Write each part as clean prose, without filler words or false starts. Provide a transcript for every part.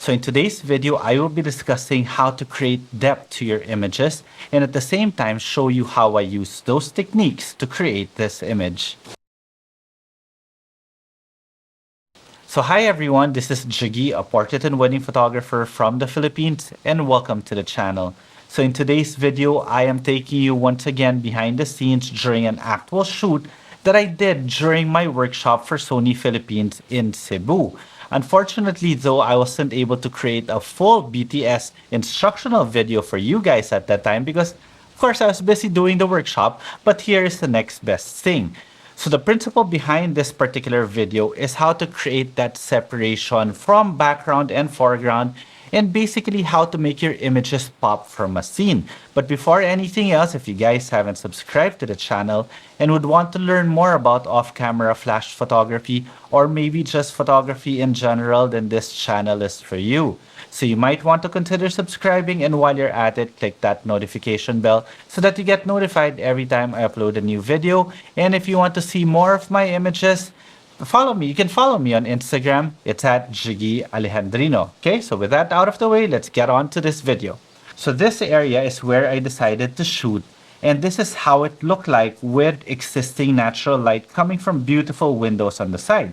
So in today's video, I will be discussing how to create depth to your images and at the same time show you how I use those techniques to create this image. So hi everyone, this is Jiggie, a portrait and wedding photographer from the Philippines, and welcome to the channel. So in today's video, I am taking you once again behind the scenes during an actual shoot that I did during my workshop for Sony Philippines in Cebu. Unfortunately though, I wasn't able to create a full BTS instructional video for you guys at that time because of course I was busy doing the workshop, but here is the next best thing. So the principle behind this particular video is how to create that separation from background and foreground and basically how to make your images pop from a scene. But before anything else, if you guys haven't subscribed to the channel and would want to learn more about off-camera flash photography or maybe just photography in general, then this channel is for you. So you might want to consider subscribing, and while you're at it, click that notification bell so that you get notified every time I upload a new video. And if you want to see more of my images, follow me. You can follow me on Instagram. It's at Jiggie Alejandrino. Okay, so with that out of the way, let's get on to this video. So this area is where I decided to shoot, and this is how it looked like with existing natural light coming from beautiful windows on the side.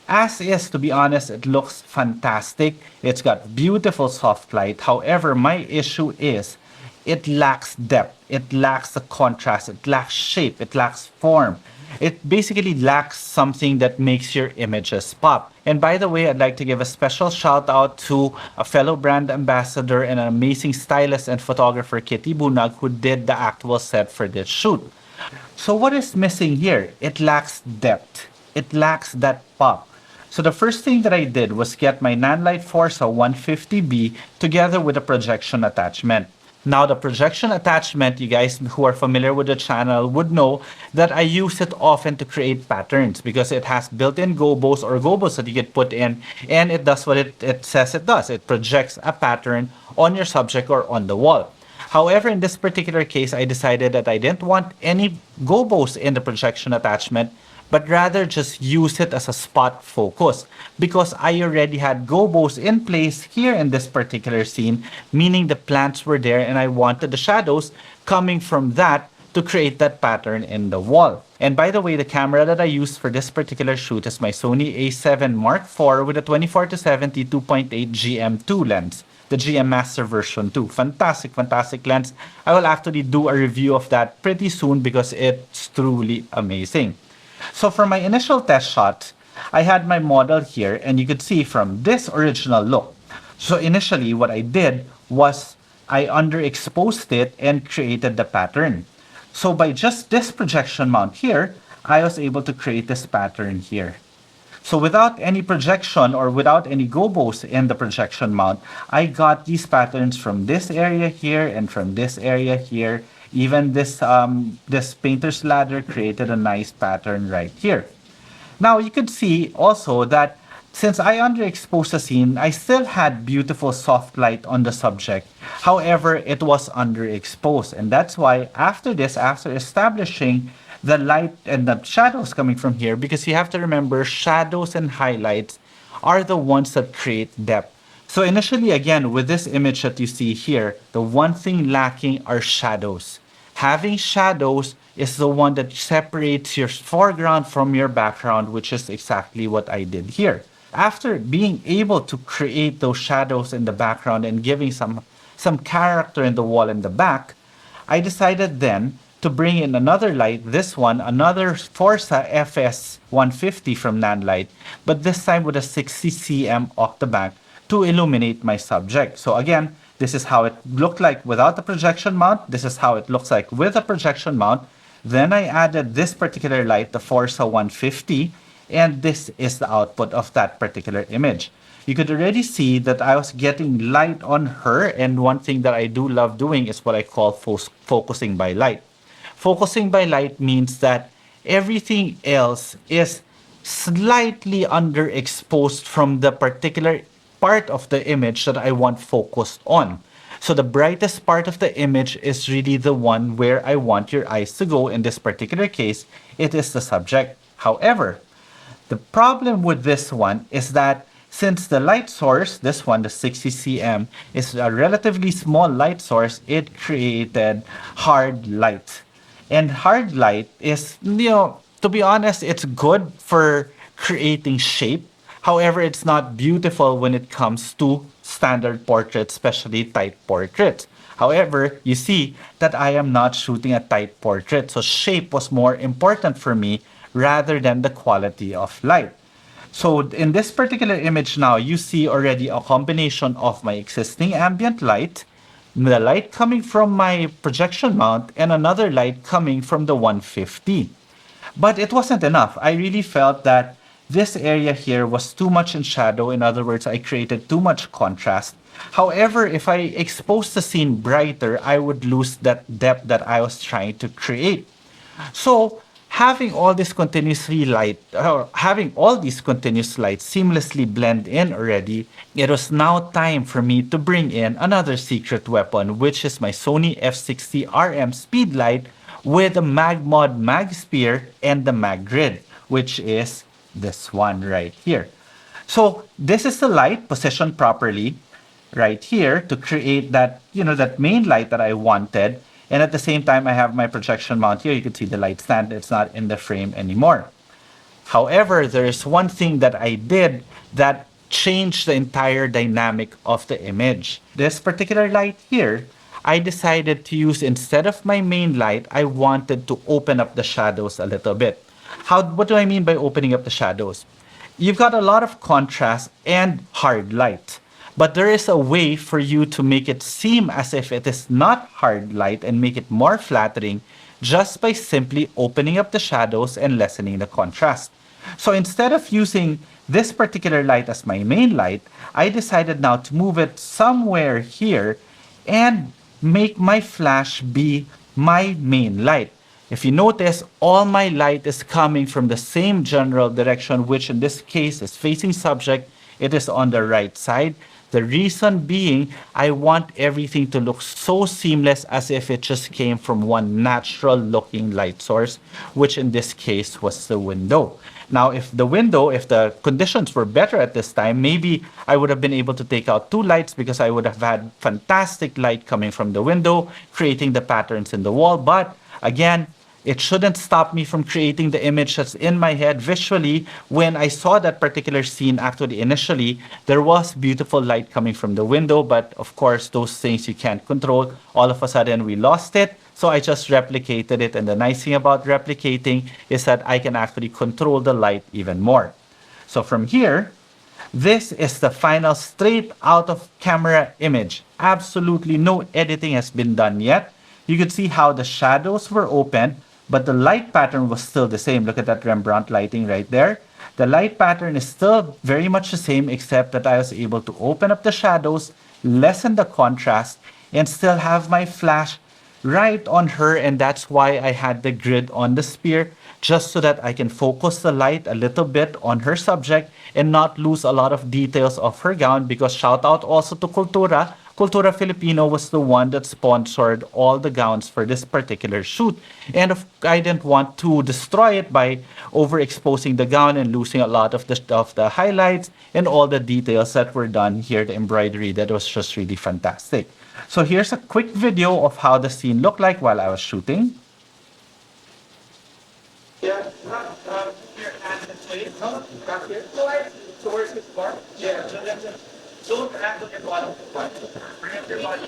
As is, to be honest, it looks fantastic. It's got beautiful soft light. However, my issue is it lacks depth. It lacks the contrast. It lacks shape. It lacks form. It basically lacks something that makes your images pop. And by the way, I'd like to give a special shout out to a fellow brand ambassador and an amazing stylist and photographer, Kitty Bunag, who did the actual set for this shoot. So what is missing here? It lacks depth. It lacks that pop. So the first thing that I did was get my Nanlite Forza 150B together with a projection attachment. Now the projection attachment, you guys who are familiar with the channel would know that I use it often to create patterns because it has built-in gobos or gobos that you can put in, and it does what it says it does. It projects a pattern on your subject or on the wall. However, in this particular case, I decided that I didn't want any gobos in the projection attachment, but rather just use it as a spot focus because I already had gobos in place here in this particular scene, meaning the plants were there and I wanted the shadows coming from that to create that pattern in the wall. And by the way, the camera that I used for this particular shoot is my Sony a7 Mark IV with a 24-70 2.8 GM2 lens. The GM Master version 2. Fantastic, fantastic lens. I will actually do a review of that pretty soon because it's truly amazing. So for my initial test shot, I had my model here and you could see from this original look. So initially what I did was I underexposed it and created the pattern. So by just this projection mount here, I was able to create this pattern here. So without any projection or without any gobos in the projection mount, I got these patterns from this area here and from this area here. Even this painter's ladder created a nice pattern right here. Now you could see also that since I underexposed the scene, I still had beautiful soft light on the subject. However, it was underexposed. And that's why after this, after establishing the light and the shadows coming from here, because you have to remember shadows and highlights are the ones that create depth. So initially, again, with this image that you see here, the one thing lacking are shadows. Having shadows is the one that separates your foreground from your background, which is exactly what I did here. After being able to create those shadows in the background and giving some character in the wall in the back, I decided then to bring in another light, this one, another Forza FS 150 from Nanlite, but this time with a 60 cm octabank to illuminate my subject. So again, this is how it looked like without the projection mount. This is how it looks like with a projection mount. Then I added this particular light, the Forza 150, and this is the output of that particular image. You could already see that I was getting light on her, and one thing that I do love doing is what I call focusing by light. Focusing by light means that everything else is slightly underexposed from the particular part of the image that I want focused on. So the brightest part of the image is really the one where I want your eyes to go. In this particular case, it is the subject. However, the problem with this one is that Since the light source, this one, the 60 cm, is a relatively small light source, it created hard light. And hard light is, to be honest, it's good for creating shape. However, it's not beautiful when it comes to standard portraits, especially tight portraits. However, you see that I am not shooting a tight portrait, so shape was more important for me rather than the quality of light. So in this particular image now, you see already a combination of my existing ambient light, the light coming from my projection mount, and another light coming from the 150. But it wasn't enough. I really felt that this area here was too much in shadow. In other words, I created too much contrast. However, if I exposed the scene brighter, I would lose that depth that I was trying to create. So having all this continuously light, or having all these continuous lights seamlessly blend in already, it was now time for me to bring in another secret weapon, which is my Sony F60RM Speedlight with the MagMod Mag Spear and the Mag Grid, which is this one right here. So this is the light positioned properly right here to create that, that main light that I wanted. And at the same time, I have my projection mount here. You can see the light stand. It's not in the frame anymore. However, there is one thing that I did that changed the entire dynamic of the image. This particular light here, I decided to use, instead of my main light, I wanted to open up the shadows a little bit. What do I mean by opening up the shadows? You've got a lot of contrast and hard light. But there is a way for you to make it seem as if it is not hard light and make it more flattering just by simply opening up the shadows and lessening the contrast. So instead of using this particular light as my main light, I decided now to move it somewhere here and make my flash be my main light. If you notice, all my light is coming from the same general direction, which in this case is facing subject. It is on the right side. The reason being, I want everything to look so seamless as if it just came from one natural looking light source, which in this case was the window. Now, if the conditions were better at this time, maybe I would have been able to take out two lights because I would have had fantastic light coming from the window, creating the patterns in the wall. But again, it shouldn't stop me from creating the image that's in my head visually. When I saw that particular scene, actually initially, there was beautiful light coming from the window, but of course, those things you can't control. All of a sudden, we lost it. So I just replicated it. And the nice thing about replicating is that I can actually control the light even more. So from here, this is the final straight out of camera image. Absolutely no editing has been done yet. You could see how the shadows were opened, but the light pattern was still the same. Look at that Rembrandt lighting right there. The light pattern is still very much the same, except that I was able to open up the shadows, lessen the contrast, and still have my flash right on her. And that's why I had the grid on the spear, just so that I can focus the light a little bit on her subject and not lose a lot of details of her gown. Because shout out also to Cultura. Cultura Filipino was the one that sponsored all the gowns for this particular shoot. And I didn't want to destroy it by overexposing the gown and losing a lot of the highlights and all the details that were done here, the embroidery. That was just really fantastic. So here's a quick video of how the scene looked like while I was shooting. Yeah, your hand and plate. No, back here. So where's his bar? Yeah, don't act like a bottom. Bring up your body.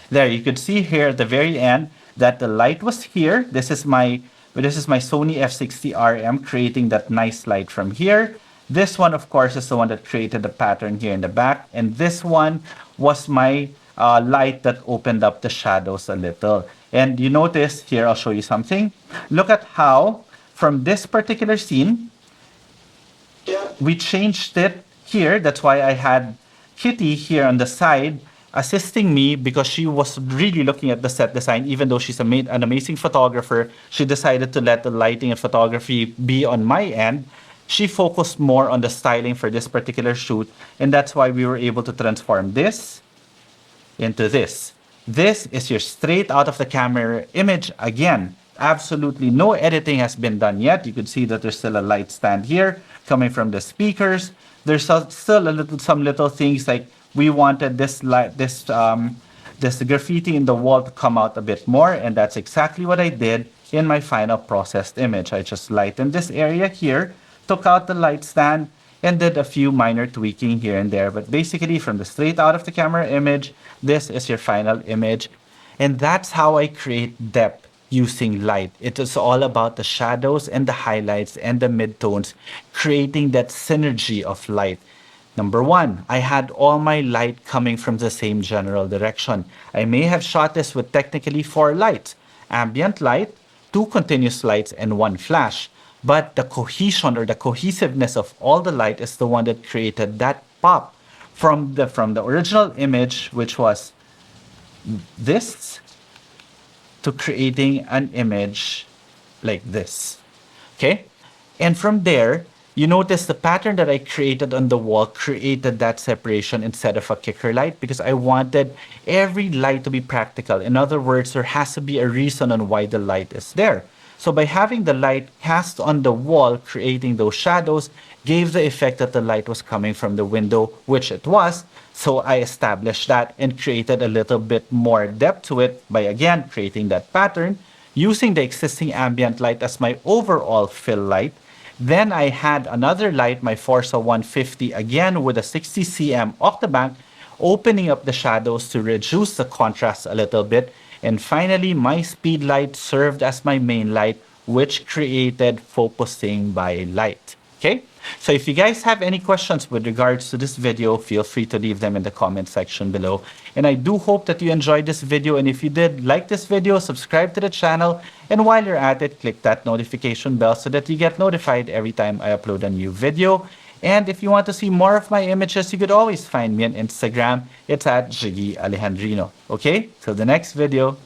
There, you could see here at the very end that the light was here. This is my Sony F60RM creating that nice light from here. This one, of course, is the one that created the pattern here in the back. And this one was my light that opened up the shadows a little. And you notice here, I'll show you something. Look at how from this particular scene, we changed it here. That's why I had Kitty here on the side assisting me, because she was really looking at the set design. Even though she's an amazing photographer, she decided to let the lighting and photography be on my end. She focused more on the styling for this particular shoot, and that's why we were able to transform this into this. This is your straight out of the camera image again. Absolutely no editing has been done yet. You could see that there's still a light stand here coming from the speakers. There's still some little things like we wanted this light, this graffiti in the wall to come out a bit more, and that's exactly what I did in my final processed image. I just lightened this area here, took out the light stand, and did a few minor tweaking here and there. But basically, from the straight out of the camera image, this is your final image. And that's how I create depth using light. It is all about the shadows and the highlights and the midtones, creating that synergy of light. Number one, I had all my light coming from the same general direction. I may have shot this with technically four lights: ambient light, two continuous lights, and one flash. But the cohesion or the cohesiveness of all the light is the one that created that pop from the original image, which was this, to creating an image like this. Okay? And from there, you notice the pattern that I created on the wall created that separation instead of a kicker light because I wanted every light to be practical. In other words, there has to be a reason on why the light is there. So by having the light cast on the wall, creating those shadows, gave the effect that the light was coming from the window, which it was. So I established that and created a little bit more depth to it by again creating that pattern, using the existing ambient light as my overall fill light. Then I had another light, my Forza 150, again with a 60 cm octabank, opening up the shadows to reduce the contrast a little bit. And finally, my Speedlight served as my main light, which created focusing by light. Okay? So if you guys have any questions with regards to this video, feel free to leave them in the comment section below. And I do hope that you enjoyed this video. And if you did like this video, subscribe to the channel. And while you're at it, click that notification bell so that you get notified every time I upload a new video. And if you want to see more of my images, you could always find me on Instagram. It's at Jiggie Alejandrino. Okay? Till the next video.